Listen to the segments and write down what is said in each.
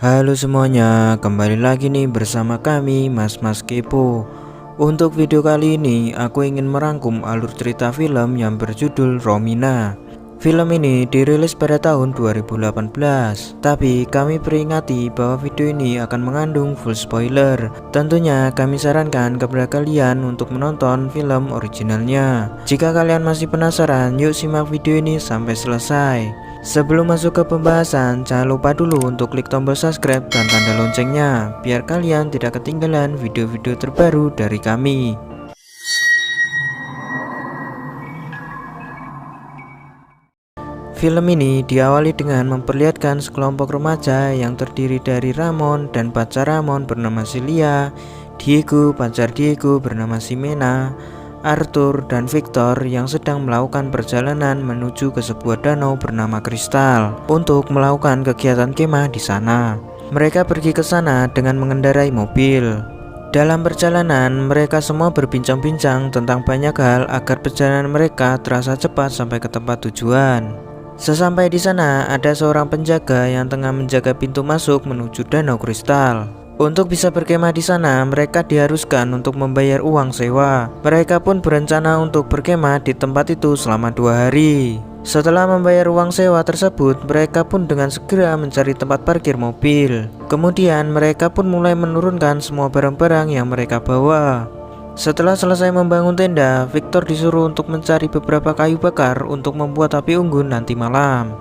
Halo semuanya, kembali lagi nih bersama kami Mas Kepo. Untuk video kali ini aku ingin merangkum alur cerita film yang berjudul Romina. Film ini dirilis pada tahun 2018, tapi kami peringati bahwa video ini akan mengandung full spoiler. Tentunya kami sarankan kepada kalian untuk menonton film originalnya. Jika kalian masih penasaran, yuk simak video ini sampai selesai. Sebelum masuk ke pembahasan, jangan lupa dulu untuk klik tombol subscribe dan tanda loncengnya, biar kalian tidak ketinggalan video-video terbaru dari kami. Film ini diawali dengan memperlihatkan sekelompok remaja yang terdiri dari Ramon dan pacar Ramon bernama Celia, Diego, pacar Diego bernama Ximena, Arthur dan Victor yang sedang melakukan perjalanan menuju ke sebuah danau bernama Kristal untuk melakukan kegiatan kemah di sana. Mereka pergi ke sana dengan mengendarai mobil. Dalam perjalanan, mereka semua berbincang-bincang tentang banyak hal agar perjalanan mereka terasa cepat sampai ke tempat tujuan. Sesampai di sana, ada seorang penjaga yang tengah menjaga pintu masuk menuju danau Kristal. Untuk bisa berkemah di sana, mereka diharuskan untuk membayar uang sewa. Mereka pun berencana untuk berkemah di tempat itu selama 2 hari. Setelah membayar uang sewa tersebut, mereka pun dengan segera mencari tempat parkir mobil. Kemudian mereka pun mulai menurunkan semua barang-barang yang mereka bawa. Setelah selesai membangun tenda, Victor disuruh untuk mencari beberapa kayu bakar untuk membuat api unggun nanti malam.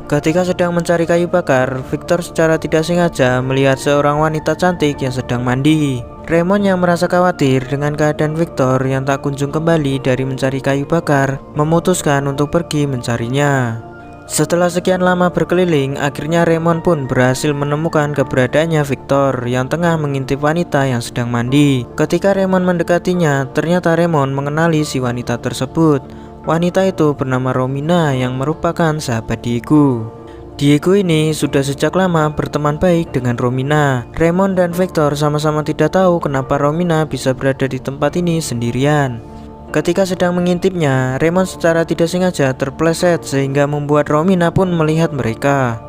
Ketika sedang mencari kayu bakar, Victor secara tidak sengaja melihat seorang wanita cantik yang sedang mandi. Raymond yang merasa khawatir dengan keadaan Victor yang tak kunjung kembali dari mencari kayu bakar, memutuskan untuk pergi mencarinya. Setelah sekian lama berkeliling, akhirnya Raymond pun berhasil menemukan keberadaannya Victor yang tengah mengintip wanita yang sedang mandi. Ketika Raymond mendekatinya, ternyata Raymond mengenali si wanita tersebut. Wanita itu bernama Romina yang merupakan sahabat Diego. Diego ini sudah sejak lama berteman baik dengan Romina. Raymond dan Victor sama-sama tidak tahu kenapa Romina bisa berada di tempat ini sendirian. Ketika sedang mengintipnya, Raymond secara tidak sengaja terpleset sehingga membuat Romina pun melihat mereka.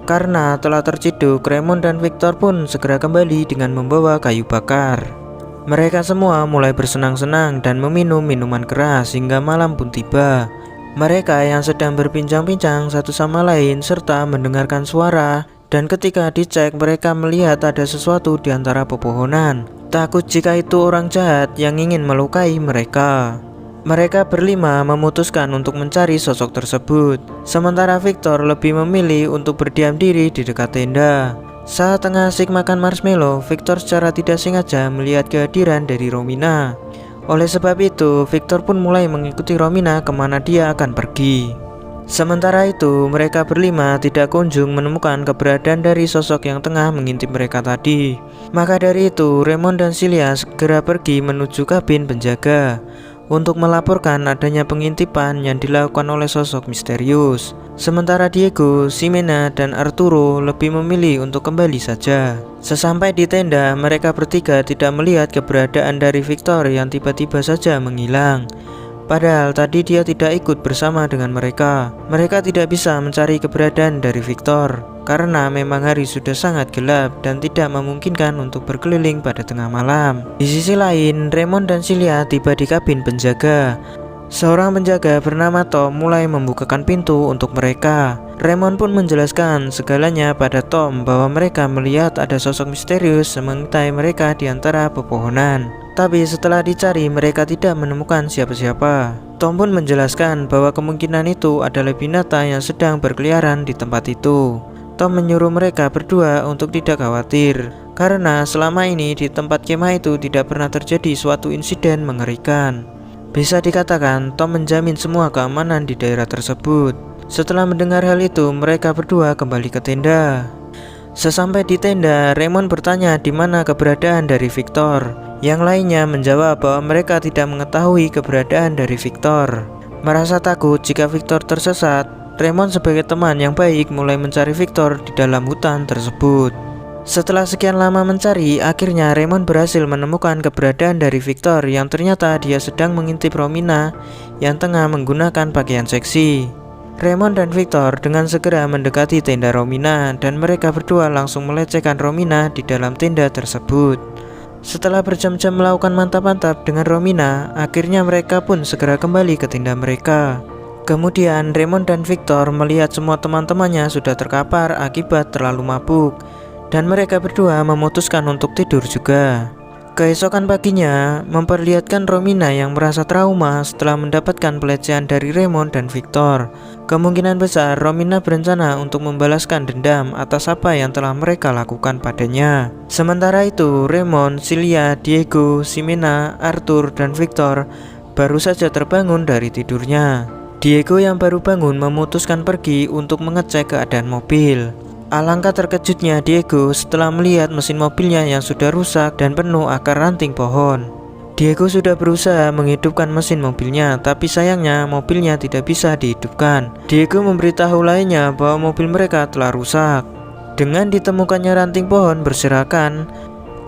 Karena telah terciduk, Raymond dan Victor pun segera kembali dengan membawa kayu bakar. Mereka semua mulai bersenang-senang dan meminum minuman keras hingga malam pun tiba. Mereka yang sedang berbincang-bincang satu sama lain serta mendengarkan suara, dan ketika dicek mereka melihat ada sesuatu di antara pepohonan. Takut jika itu orang jahat yang ingin melukai mereka. Mereka berlima memutuskan untuk mencari sosok tersebut. Sementara Victor lebih memilih untuk berdiam diri di dekat tenda. Saat tengah asik makan marshmallow, Victor secara tidak sengaja melihat kehadiran dari Romina. Oleh sebab itu, Victor pun mulai mengikuti Romina kemana dia akan pergi. Sementara itu, mereka berlima tidak kunjung menemukan keberadaan dari sosok yang tengah mengintip mereka tadi. Maka dari itu, Raymond dan Celia segera pergi menuju kabin penjaga untuk melaporkan adanya pengintipan yang dilakukan oleh sosok misterius. Sementara Diego, Ximena, dan Arturo lebih memilih untuk kembali saja. Sesampai di tenda, mereka bertiga tidak melihat keberadaan dari Victor yang tiba-tiba saja menghilang. Padahal tadi dia tidak ikut bersama dengan mereka. Mereka tidak bisa mencari keberadaan dari Victor karena memang hari sudah sangat gelap dan tidak memungkinkan untuk berkeliling pada tengah malam. Di sisi lain, Raymond dan Celia tiba di kabin penjaga. Seorang penjaga bernama Tom mulai membukakan pintu untuk mereka. Raymond pun menjelaskan segalanya pada Tom bahwa mereka melihat ada sosok misterius mengintai mereka di antara pepohonan. Tapi setelah dicari mereka tidak menemukan siapa-siapa. Tom pun menjelaskan bahwa kemungkinan itu adalah binatang yang sedang berkeliaran di tempat itu. Tom menyuruh mereka berdua untuk tidak khawatir, karena selama ini di tempat kemah itu tidak pernah terjadi suatu insiden mengerikan. Bisa dikatakan Tom menjamin semua keamanan di daerah tersebut. Setelah mendengar hal itu, mereka berdua kembali ke tenda. Sesampai di tenda, Raymond bertanya di mana keberadaan dari Victor. Yang lainnya menjawab bahwa mereka tidak mengetahui keberadaan dari Victor. Merasa takut jika Victor tersesat, Raymond sebagai teman yang baik mulai mencari Victor di dalam hutan tersebut. Setelah sekian lama mencari, akhirnya Raymond berhasil menemukan keberadaan dari Victor yang ternyata dia sedang mengintip Romina yang tengah menggunakan pakaian seksi. Raymond dan Victor dengan segera mendekati tenda Romina dan mereka berdua langsung melecehkan Romina di dalam tenda tersebut. Setelah berjam-jam melakukan mantap-mantap dengan Romina, akhirnya mereka pun segera kembali ke tenda mereka. Kemudian Raymond dan Victor melihat semua teman-temannya sudah terkapar akibat terlalu mabuk, dan mereka berdua memutuskan untuk tidur juga. Keesokan paginya memperlihatkan Romina yang merasa trauma setelah mendapatkan pelecehan dari Raymond dan Victor. Kemungkinan besar Romina berencana untuk membalaskan dendam atas apa yang telah mereka lakukan padanya. Sementara itu Raymond, Celia, Diego, Ximena, Arthur, dan Victor baru saja terbangun dari tidurnya. Diego yang baru bangun memutuskan pergi untuk mengecek keadaan mobil. Alangkah terkejutnya Diego setelah melihat mesin mobilnya yang sudah rusak dan penuh akar ranting pohon. Diego sudah berusaha menghidupkan mesin mobilnya, tapi sayangnya mobilnya tidak bisa dihidupkan. Diego memberitahu lainnya bahwa mobil mereka telah rusak. Dengan ditemukannya ranting pohon berserakan,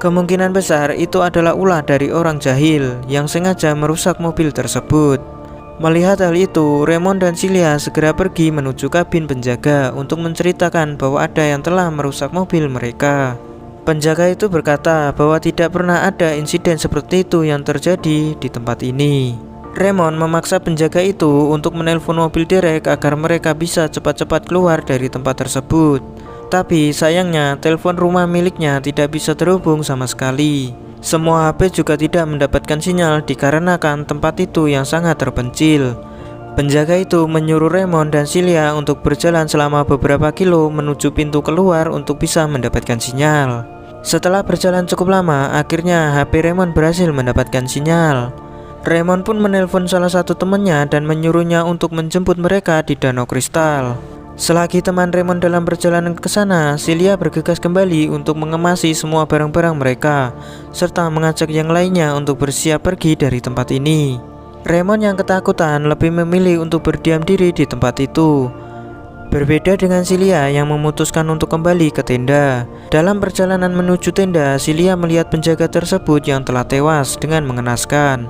kemungkinan besar itu adalah ulah dari orang jahil yang sengaja merusak mobil tersebut. Melihat hal itu, Raymond dan Celia segera pergi menuju kabin penjaga untuk menceritakan bahwa ada yang telah merusak mobil mereka. Penjaga itu berkata bahwa tidak pernah ada insiden seperti itu yang terjadi di tempat ini. Raymond memaksa penjaga itu untuk menelpon mobil derek agar mereka bisa cepat-cepat keluar dari tempat tersebut. Tapi sayangnya telepon rumah miliknya tidak bisa terhubung sama sekali. Semua HP juga tidak mendapatkan sinyal dikarenakan tempat itu yang sangat terpencil. Penjaga itu menyuruh Raymond dan Celia untuk berjalan selama beberapa kilo menuju pintu keluar untuk bisa mendapatkan sinyal. Setelah berjalan cukup lama, akhirnya HP Raymond berhasil mendapatkan sinyal. Raymond pun menelpon salah satu temannya dan menyuruhnya untuk menjemput mereka di Danau Kristal. Selagi teman Raymond dalam perjalanan ke sana, Celia bergegas kembali untuk mengemasi semua barang-barang mereka, serta mengajak yang lainnya untuk bersiap pergi dari tempat ini. Raymond yang ketakutan lebih memilih untuk berdiam diri di tempat itu. Berbeda dengan Celia yang memutuskan untuk kembali ke tenda. Dalam perjalanan menuju tenda, Celia melihat penjaga tersebut yang telah tewas dengan mengenaskan.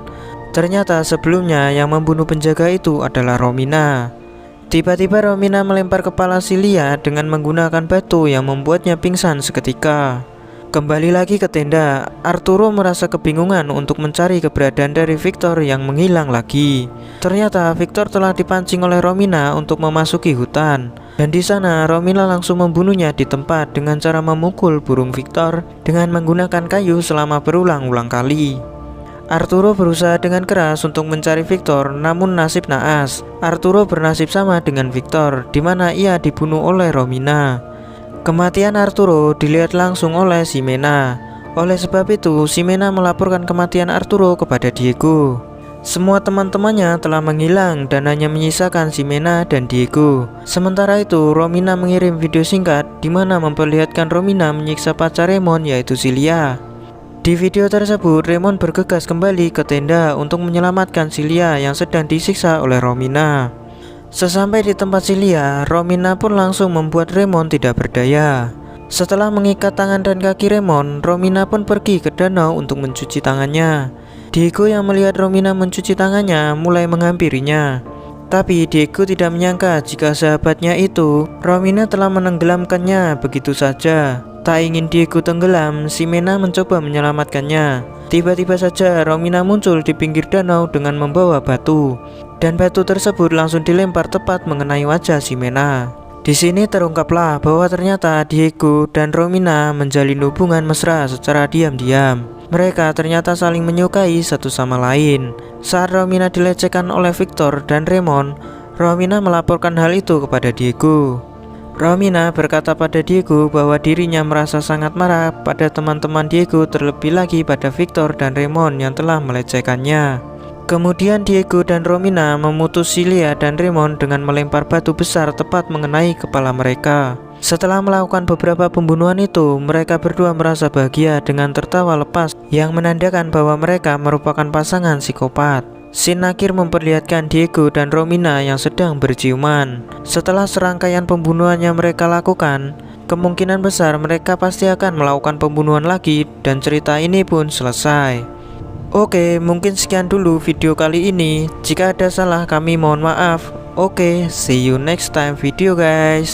Ternyata sebelumnya yang membunuh penjaga itu adalah Romina. Tiba-tiba Romina melempar kepala Celia dengan menggunakan batu yang membuatnya pingsan seketika. Kembali lagi ke tenda, Arturo merasa kebingungan untuk mencari keberadaan dari Victor yang menghilang lagi. Ternyata Victor telah dipancing oleh Romina untuk memasuki hutan. Dan di sana Romina langsung membunuhnya di tempat dengan cara memukul burung Victor dengan menggunakan kayu selama berulang-ulang kali. Arturo berusaha dengan keras untuk mencari Victor, namun nasib naas. Arturo bernasib sama dengan Victor, di mana ia dibunuh oleh Romina. Kematian Arturo dilihat langsung oleh Ximena. Oleh sebab itu, Ximena melaporkan kematian Arturo kepada Diego. Semua teman-temannya telah menghilang dan hanya menyisakan Ximena dan Diego. Sementara itu, Romina mengirim video singkat di mana memperlihatkan Romina menyiksa pacar Raymond yaitu Celia. Di video tersebut, Raymond bergegas kembali ke tenda untuk menyelamatkan Celia yang sedang disiksa oleh Romina. Sesampai di tempat Celia, Romina pun langsung membuat Raymond tidak berdaya. Setelah mengikat tangan dan kaki Raymond, Romina pun pergi ke danau untuk mencuci tangannya. Diego yang melihat Romina mencuci tangannya mulai menghampirinya. Tapi Diego tidak menyangka jika sahabatnya itu, Romina telah menenggelamkannya begitu saja. Tak ingin Diego tenggelam, Ximena mencoba menyelamatkannya. Tiba-tiba saja Romina muncul di pinggir danau dengan membawa batu. Dan batu tersebut langsung dilempar tepat mengenai wajah Ximena. Di sini terungkaplah bahwa ternyata Diego dan Romina menjalin hubungan mesra secara diam-diam. Mereka ternyata saling menyukai satu sama lain. Saat Romina dilecehkan oleh Victor dan Raymond, Romina melaporkan hal itu kepada Diego. Romina berkata pada Diego bahwa dirinya merasa sangat marah pada teman-teman Diego, terlebih lagi pada Victor dan Raymond yang telah melecehkannya. Kemudian Diego dan Romina memutus Celia dan Raymond dengan melempar batu besar tepat mengenai kepala mereka. Setelah melakukan beberapa pembunuhan itu, mereka berdua merasa bahagia dengan tertawa lepas yang menandakan bahwa mereka merupakan pasangan psikopat. Scene akhir memperlihatkan Diego dan Romina yang sedang berciuman. Setelah serangkaian pembunuhan yang mereka lakukan, kemungkinan besar mereka pasti akan melakukan pembunuhan lagi dan cerita ini pun selesai. Oke, mungkin sekian dulu video kali ini. Jika ada salah kami mohon maaf. Oke, see you next time video guys.